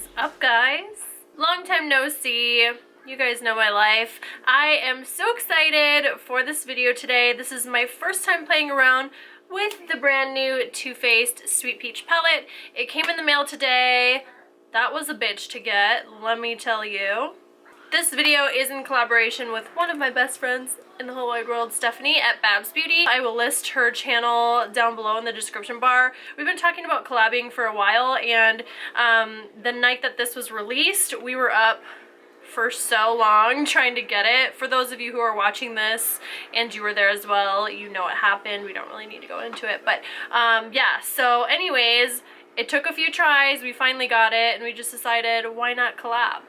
is up, guys? Long time no see. You guys know my life. I am so excited for this video today. This is my first time playing around with the brand new Too Faced Sweet Peach palette. It came in the mail today. That was a bitch to get, let me tell you. This video is in collaboration with one of my best friends in the whole wide world, Stephanie at Babs Beauty. I will list her channel down below in the description bar. We've been talking about collabing for a while, and the night that this was released, we were up for so long trying to get it. For those of you who are watching this and you were there as well, you know what happened. We don't really need to go into it, but yeah, so anyways, it took a few tries, we finally got it, and we just decided, why not collab?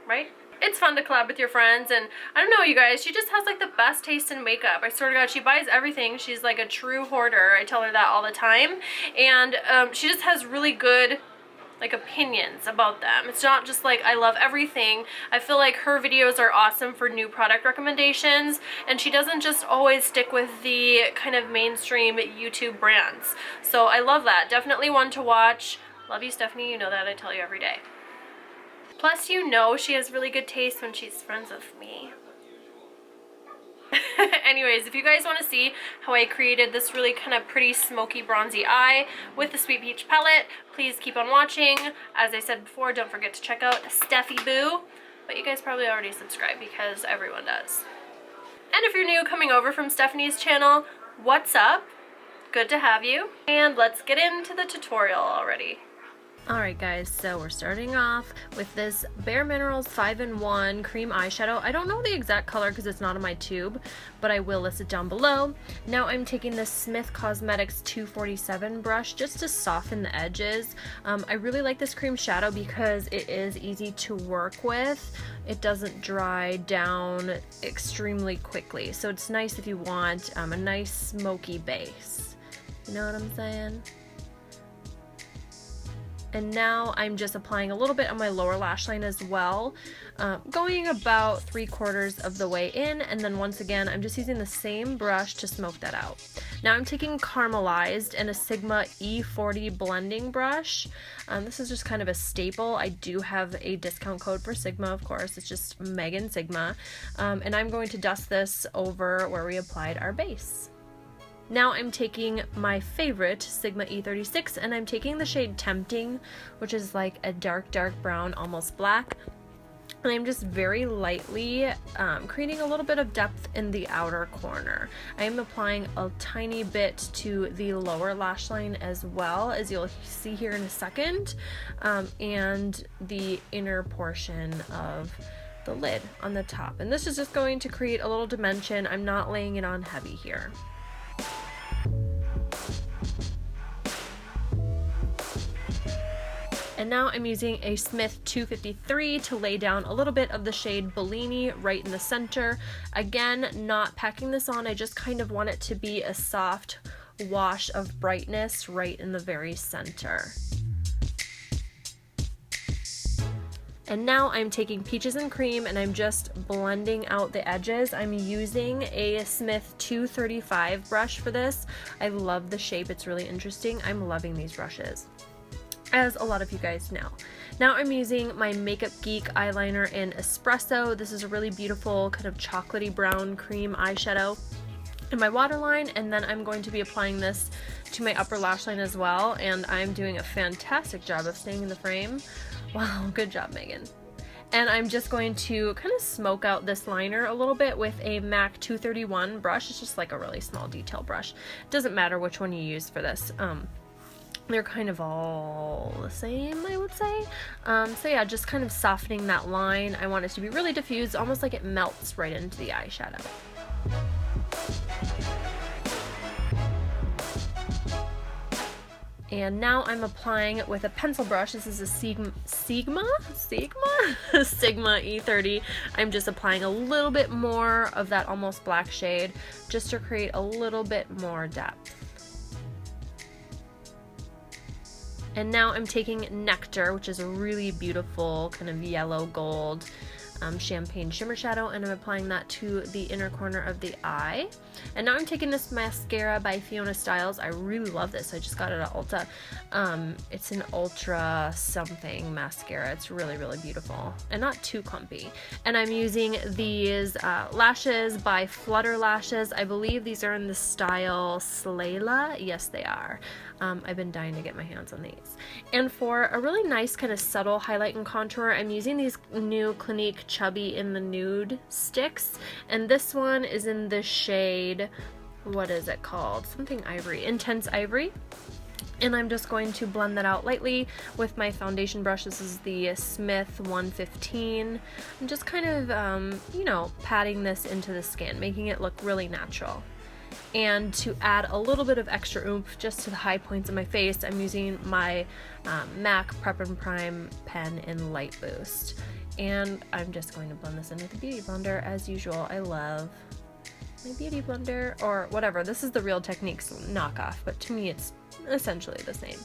Right? It's fun to collab with your friends, and I don't know, you guys, she just has like the best taste in makeup. I swear to God, she buys everything. She's like a true hoarder. I tell her that all the time, and she just has really good like opinions about them. It's not just like I love everything. I feel like her videos are awesome for new product recommendations, and she doesn't just always stick with the kind of mainstream YouTube brands. So I love that. Definitely one to watch. Love you, Stephanie. You know that. I tell you every day. Plus, you know she has really good taste when she's friends with me. Anyways, if you guys want to see how I created this really kind of pretty smoky bronzy eye with the Sweet Peach palette, please keep on watching. As I said before, don't forget to check out Steffi Boo. But you guys probably already subscribed because everyone does. And if you're new coming over from Stephanie's channel, what's up? Good to have you. And let's get into the tutorial already. Alright guys, so we're starting off with this Bare Minerals 5-in-1 cream eyeshadow. I don't know the exact color because it's not on my tube, but I will list it down below. Now I'm taking this Smith Cosmetics 247 brush just to soften the edges. I really like this cream shadow because it is easy to work with. It doesn't dry down extremely quickly, so it's nice if you want a nice smoky base. You know what I'm saying? And now I'm just applying a little bit on my lower lash line as well, going about 3/4 of the way in, and then once again I'm just using the same brush to smoke that out. Now I'm taking Caramelized and a Sigma E40 blending brush. This is just kind of a staple. I do have a discount code for Sigma, of course. It's just Megan Sigma, and I'm going to dust this over where we applied our base. Now I'm taking my favorite Sigma E36, and I'm taking the shade Tempting, which is like a dark brown, almost black. And I'm just very lightly creating a little bit of depth in the outer corner. I am applying a tiny bit to the lower lash line as well, as you'll see here in a second, and the inner portion of the lid on the top. And this is just going to create a little dimension. I'm not laying it on heavy here. And now I'm using a Smith 253 to lay down a little bit of the shade Bellini right in the center. Again, not packing this on, I just kind of want it to be a soft wash of brightness right in the very center. And now I'm taking Peaches and Cream and I'm just blending out the edges. I'm using a Smith 235 brush for this. I love the shape, it's really interesting. I'm loving these brushes, as a lot of you guys know. Now I'm using my Makeup Geek eyeliner in Espresso. This is a really beautiful kind of chocolatey brown cream eyeshadow in my waterline, and then I'm going to be applying this to my upper lash line as well, and I'm doing a fantastic job of staying in the frame. Wow, good job, Megan. And I'm just going to kind of smoke out this liner a little bit with a MAC 231 brush. It's just like a really small detail brush. It doesn't matter which one you use for this. They're kind of all the same, I would say. So yeah, just kind of softening that line. I want it to be really diffused, almost like it melts right into the eyeshadow. And now I'm applying it with a pencil brush. This is a Sigma E30. I'm just applying a little bit more of that almost black shade just to create a little bit more depth. And now I'm taking Nectar, which is a really beautiful kind of yellow gold Champagne Shimmer Shadow, and I'm applying that to the inner corner of the eye. And now I'm taking this mascara by Fiona Styles. I really love this. I just got it at Ulta. It's an ultra something mascara. It's really, really beautiful and not too clumpy. And I'm using these lashes by Flutter Lashes. I believe these are in the style Slayla. Yes, they are. I've been dying to get my hands on these. And for a really nice kind of subtle highlight and contour, I'm using these new Clinique Chubby in the Nude sticks. And this one is in the shade, what is it called? Something ivory, Intense Ivory. And I'm just going to blend that out lightly with my foundation brush. This is the Smith 115. I'm just kind of, you know, patting this into the skin, making it look really natural. And to add a little bit of extra oomph just to the high points of my face, I'm using my MAC Prep and Prime pen in Light Boost. And I'm just going to blend this in with the Beauty Blender as usual. I love my Beauty Blender, or whatever. This is the Real Techniques knockoff, but to me it's essentially the same.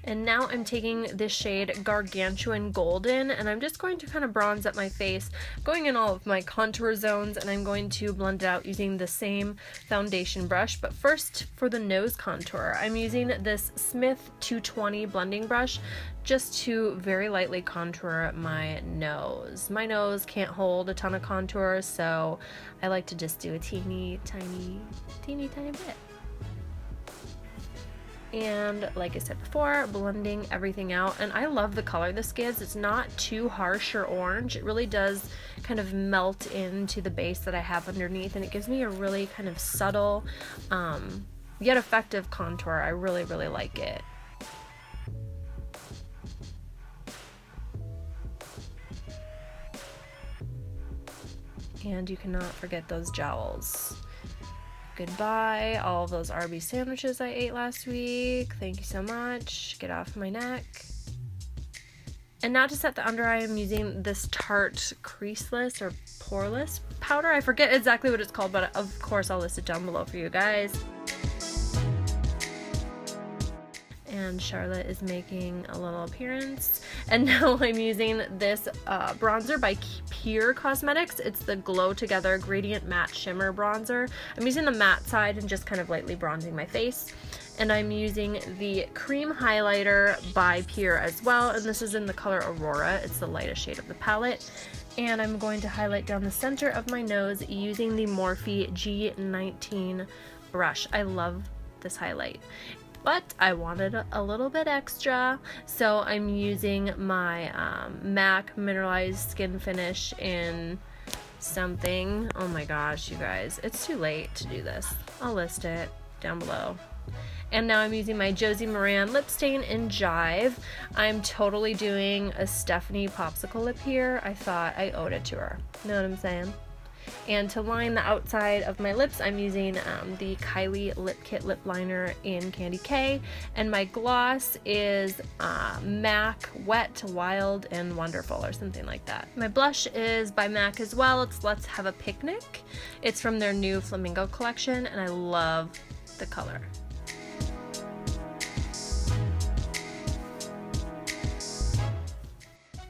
And now I'm taking this shade Gargantuan Golden, and I'm just going to kind of bronze up my face, going in all of my contour zones, and I'm going to blend it out using the same foundation brush. But first, for the nose contour, I'm using this Smith 220 blending brush just to very lightly contour my nose. My nose can't hold a ton of contour, so I like to just do a teeny tiny bit. And like I said before, blending everything out. And I love the color this gives. It's not too harsh or orange. It really does kind of melt into the base that I have underneath, and it gives me a really kind of subtle yet effective contour. I really, really like it. And you cannot forget those jowls. Goodbye, all of those Arby's sandwiches I ate last week. Thank you so much. Get off my neck. And now to set the under eye, I'm using this Tarte Creaseless or Poreless powder. I forget exactly what it's called, but of course I'll list it down below for you guys. And Charlotte is making a little appearance. And now I'm using this bronzer by Pure Cosmetics. It's the Glow Together Gradient Matte Shimmer Bronzer. I'm using the matte side and just kind of lightly bronzing my face. And I'm using the Cream Highlighter by Pure as well. And this is in the color Aurora. It's the lightest shade of the palette. And I'm going to highlight down the center of my nose using the Morphe G19 brush. I love this highlight, but I wanted a little bit extra, so I'm using my MAC Mineralized Skin Finish in something. Oh my gosh, you guys, it's too late to do this. I'll list it down below. And now I'm using my Josie Maran lip stain in Jive. I'm totally doing a Stephanie popsicle lip here. I thought I owed it to her. Know what I'm saying? And to line the outside of my lips, I'm using the Kylie Lip Kit Lip Liner in Candy K. And my gloss is MAC Wet, Wild, and Wonderful, or something like that. My blush is by MAC as well. It's Let's Have a Picnic. It's from their new Flamingo collection, and I love the color.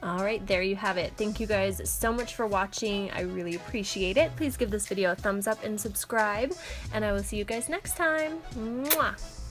Alright, there you have it. Thank you guys so much for watching. I really appreciate it. Please give this video a thumbs up and subscribe, and I will see you guys next time. Mwah!